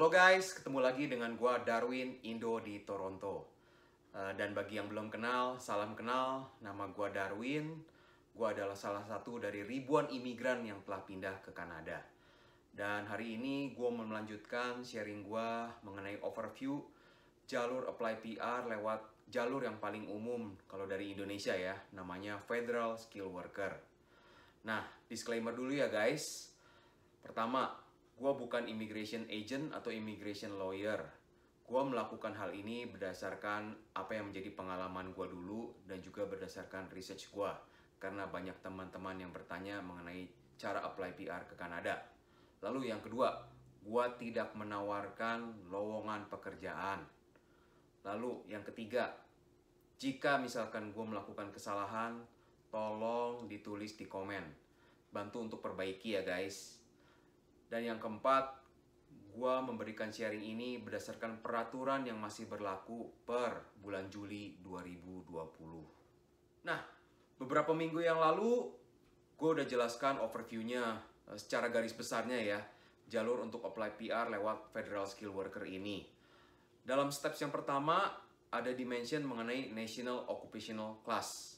Halo guys, ketemu lagi dengan gua Darwin Indo di Toronto. Dan bagi yang belum kenal, salam kenal. Nama gua Darwin. Gua adalah salah satu dari ribuan imigran yang telah pindah ke Kanada. Dan hari ini gua mau melanjutkan sharing gua mengenai overview jalur apply PR lewat jalur yang paling umum kalau dari Indonesia ya, namanya Federal Skill Worker. Nah, disclaimer dulu ya guys. Pertama, gue bukan immigration agent atau immigration lawyer. Gue melakukan hal ini berdasarkan apa yang menjadi pengalaman gue dulu dan juga berdasarkan research gue. Karena banyak teman-teman yang bertanya mengenai cara apply PR ke Kanada. Lalu yang kedua, gue tidak menawarkan lowongan pekerjaan. Lalu yang ketiga, jika misalkan gue melakukan kesalahan, tolong ditulis di komen. Bantu untuk perbaiki ya guys. Dan yang keempat, gue memberikan sharing ini berdasarkan peraturan yang masih berlaku per bulan Juli 2020. Nah, beberapa minggu yang lalu, gue udah jelaskan overview-nya secara garis besarnya ya, jalur untuk apply PR lewat Federal Skill Worker ini. Dalam steps yang pertama, ada dimension mengenai National Occupational Class.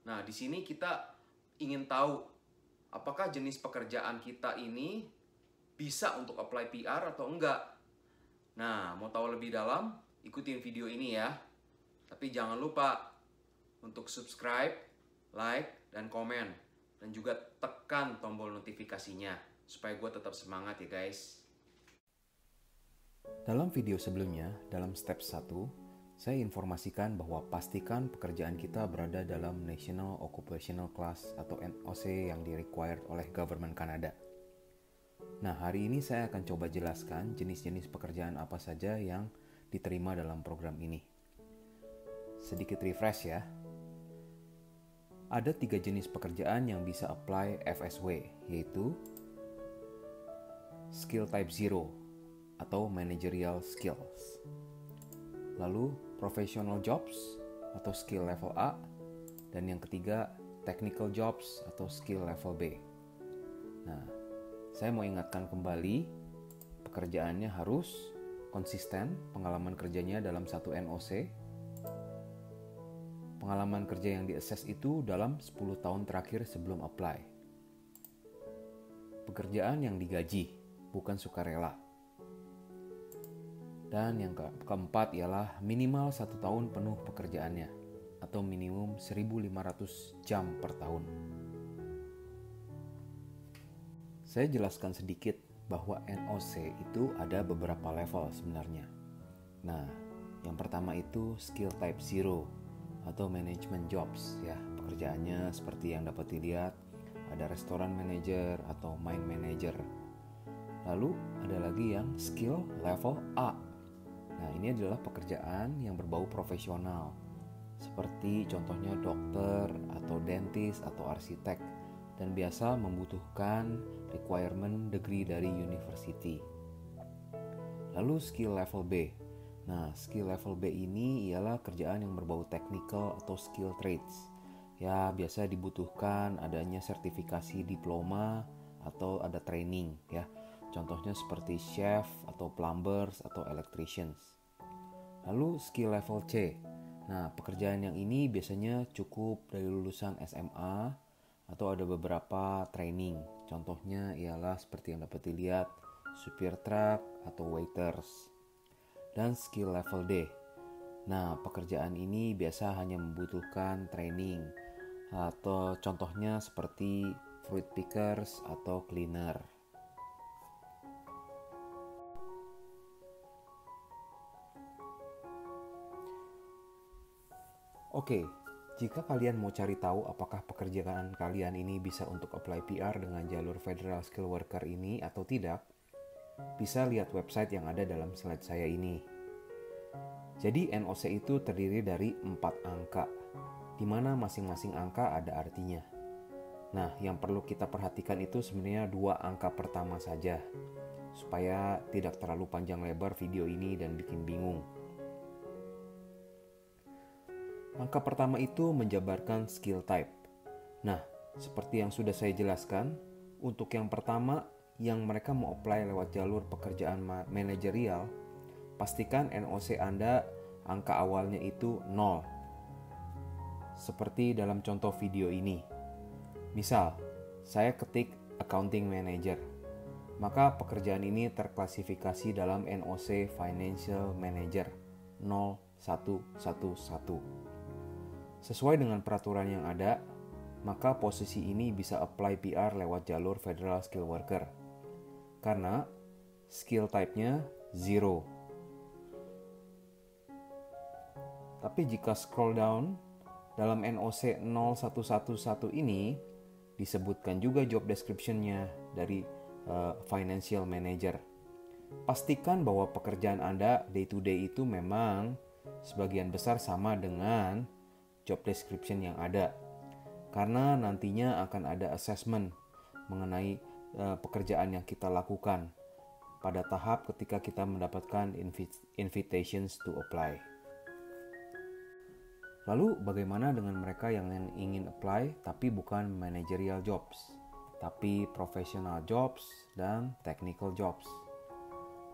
Nah, di sini kita ingin tahu apakah jenis pekerjaan kita ini bisa untuk apply PR atau enggak. Nah, mau tahu lebih dalam? Ikutin video ini ya. Tapi jangan lupa untuk subscribe, like, dan komen. Dan juga tekan tombol notifikasinya supaya gue tetap semangat ya guys. Dalam video sebelumnya, dalam step 1, saya informasikan bahwa pastikan pekerjaan kita berada dalam National Occupational Class atau NOC yang di-required oleh Government Kanada. Nah, hari ini saya akan coba jelaskan jenis-jenis pekerjaan apa saja yang diterima dalam program ini. Sedikit refresh ya. Ada 3 jenis pekerjaan yang bisa apply FSW, yaitu Skill Type 0 atau Managerial Skills. Lalu Professional Jobs atau Skill Level A. Dan yang ketiga Technical Jobs atau Skill Level B. Nah, saya mau ingatkan kembali, pekerjaannya harus konsisten, pengalaman kerjanya dalam satu NOC. Pengalaman kerja yang di-assess itu dalam 10 tahun terakhir sebelum apply. Pekerjaan yang digaji, bukan sukarela. Dan yang keempat ialah minimal 1 tahun penuh pekerjaannya, atau minimum 1.500 jam per tahun. Saya jelaskan sedikit bahwa NOC itu ada beberapa level sebenarnya. Nah, yang pertama itu Skill Type 0 atau Management Jobs ya. Pekerjaannya seperti yang dapat dilihat, ada Restoran Manager atau Mine Manager. Lalu ada lagi yang Skill Level A. Nah, ini adalah pekerjaan yang berbau profesional, seperti contohnya dokter atau dentist atau arsitek, dan biasa membutuhkan requirement degree dari university. Lalu skill level B. Nah, skill level B ini ialah kerjaan yang berbau technical atau skill trades. Ya, biasa dibutuhkan adanya sertifikasi diploma atau ada training ya. Contohnya seperti chef atau plumbers atau electricians. Lalu skill level C. Nah, pekerjaan yang ini biasanya cukup dari lulusan SMA atau ada beberapa training. Contohnya ialah seperti yang dapat dilihat, supir truk atau waiters. Dan skill level D. Nah, pekerjaan ini biasa hanya membutuhkan training atau contohnya seperti fruit pickers atau cleaner. Oke, jika kalian mau cari tahu apakah pekerjaan kalian ini bisa untuk apply PR dengan jalur Federal Skill Worker ini atau tidak, bisa lihat website yang ada dalam slide saya ini. Jadi NOC itu terdiri dari 4 angka, di mana masing-masing angka ada artinya. Nah, yang perlu kita perhatikan itu sebenarnya 2 angka pertama saja, supaya tidak terlalu panjang lebar video ini dan bikin bingung. Angka pertama itu menjabarkan skill type. Nah, seperti yang sudah saya jelaskan, untuk yang pertama yang mereka mau apply lewat jalur pekerjaan manajerial, pastikan NOC Anda angka awalnya itu 0. Seperti dalam contoh video ini. Misal, saya ketik accounting manager. Maka pekerjaan ini terklasifikasi dalam NOC Financial Manager 0111. Sesuai dengan peraturan yang ada, maka posisi ini bisa apply PR lewat jalur Federal Skill Worker. Karena skill type-nya 0. Tapi jika scroll down, dalam NOC 0111 ini disebutkan juga job description-nya dari Financial Manager. Pastikan bahwa pekerjaan Anda day to day itu memang sebagian besar sama dengan job description yang ada. Karena nantinya akan ada assessment mengenai pekerjaan yang kita lakukan pada tahap ketika kita mendapatkan invitations to apply. Lalu bagaimana dengan mereka yang ingin apply tapi bukan managerial jobs, tapi professional jobs dan technical jobs?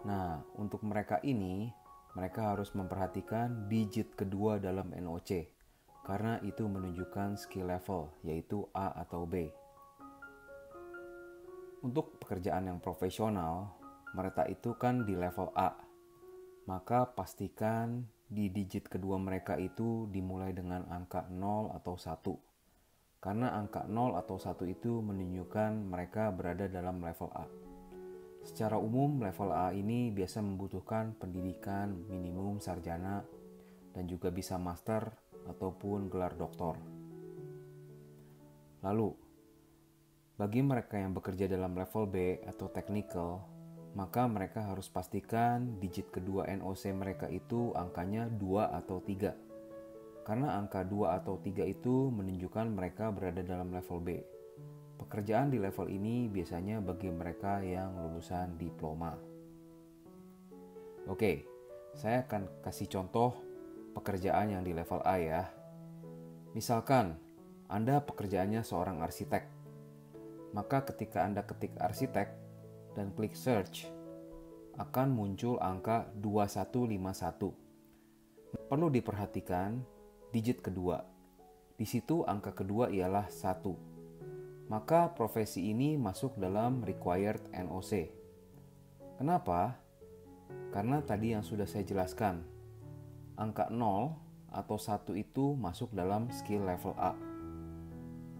Nah, untuk mereka ini, mereka harus memperhatikan digit kedua dalam NOC, karena itu menunjukkan skill level, yaitu A atau B. Untuk pekerjaan yang profesional, mereka itu kan di level A, maka pastikan di digit kedua mereka itu dimulai dengan angka 0 atau 1. Karena angka 0 atau 1 itu menunjukkan mereka berada dalam level A. Secara umum, level A ini biasa membutuhkan pendidikan minimum sarjana dan juga bisa master ataupun gelar doktor. Lalu, bagi mereka yang bekerja dalam level B atau technical, maka mereka harus pastikan digit kedua NOC mereka itu angkanya 2 atau 3. Karena angka 2 atau 3 itu menunjukkan mereka berada dalam level B. Pekerjaan di level ini biasanya bagi mereka yang lulusan diploma. Oke, saya akan kasih contoh pekerjaan yang di level A ya. Misalkan, Anda pekerjaannya seorang arsitek. Maka ketika Anda ketik arsitek dan klik search, akan muncul angka 2151. Perlu diperhatikan digit kedua. Di situ angka kedua ialah 1. Maka profesi ini masuk dalam required NOC. Kenapa? Karena tadi yang sudah saya jelaskan, angka 0 atau 1 itu masuk dalam skill level A.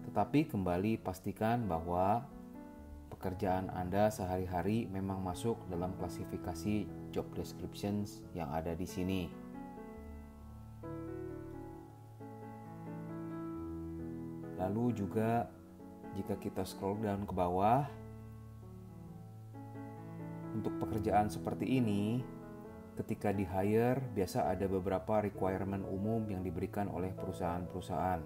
Tetapi kembali pastikan bahwa pekerjaan Anda sehari-hari memang masuk dalam klasifikasi job descriptions yang ada di sini. Lalu juga jika kita scroll down ke bawah, untuk pekerjaan seperti ini, ketika di hire biasa ada beberapa requirement umum yang diberikan oleh perusahaan-perusahaan.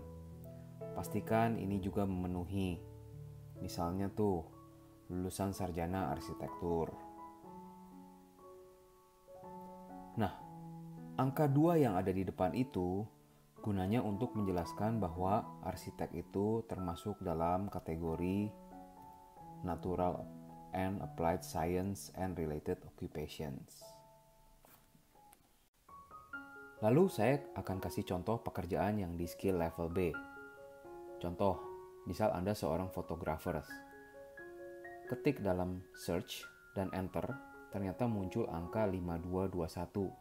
Pastikan ini juga memenuhi. Misalnya tuh, lulusan sarjana arsitektur. Nah, angka 2 yang ada di depan itu gunanya untuk menjelaskan bahwa arsitek itu termasuk dalam kategori natural and applied science and related occupations. Lalu saya akan kasih contoh pekerjaan yang di skill level B. Contoh, misal Anda seorang fotografer. Ketik dalam search dan enter, ternyata muncul angka 5221.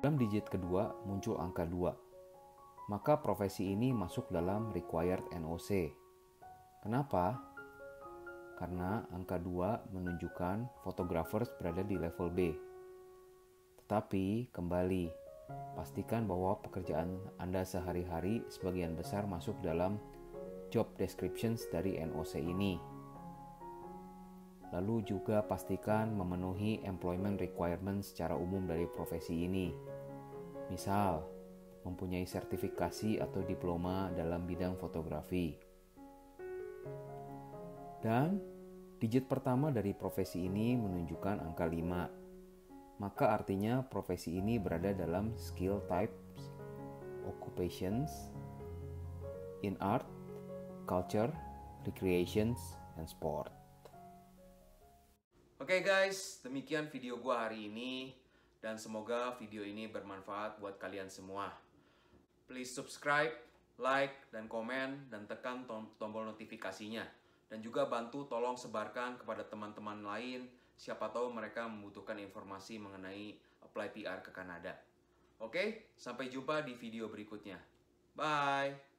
Dalam digit kedua muncul angka 2. Maka profesi ini masuk dalam required NOC. Kenapa? Karena angka 2 menunjukkan photographers berada di level B. Tetapi kembali, pastikan bahwa pekerjaan Anda sehari-hari sebagian besar masuk dalam job descriptions dari NOC ini. Lalu juga pastikan memenuhi employment requirements secara umum dari profesi ini. Misal, mempunyai sertifikasi atau diploma dalam bidang fotografi. Dan digit pertama dari profesi ini menunjukkan angka 5. Maka artinya profesi ini berada dalam skill types, occupations, in art, culture, recreations, and sport. Oke guys, demikian video gua hari ini. Dan semoga video ini bermanfaat buat kalian semua. Please subscribe, like, dan komen, dan tekan tombol notifikasinya. Dan juga bantu tolong sebarkan kepada teman-teman lain, siapa tahu mereka membutuhkan informasi mengenai apply PR ke Kanada. Oke, sampai jumpa di video berikutnya. Bye!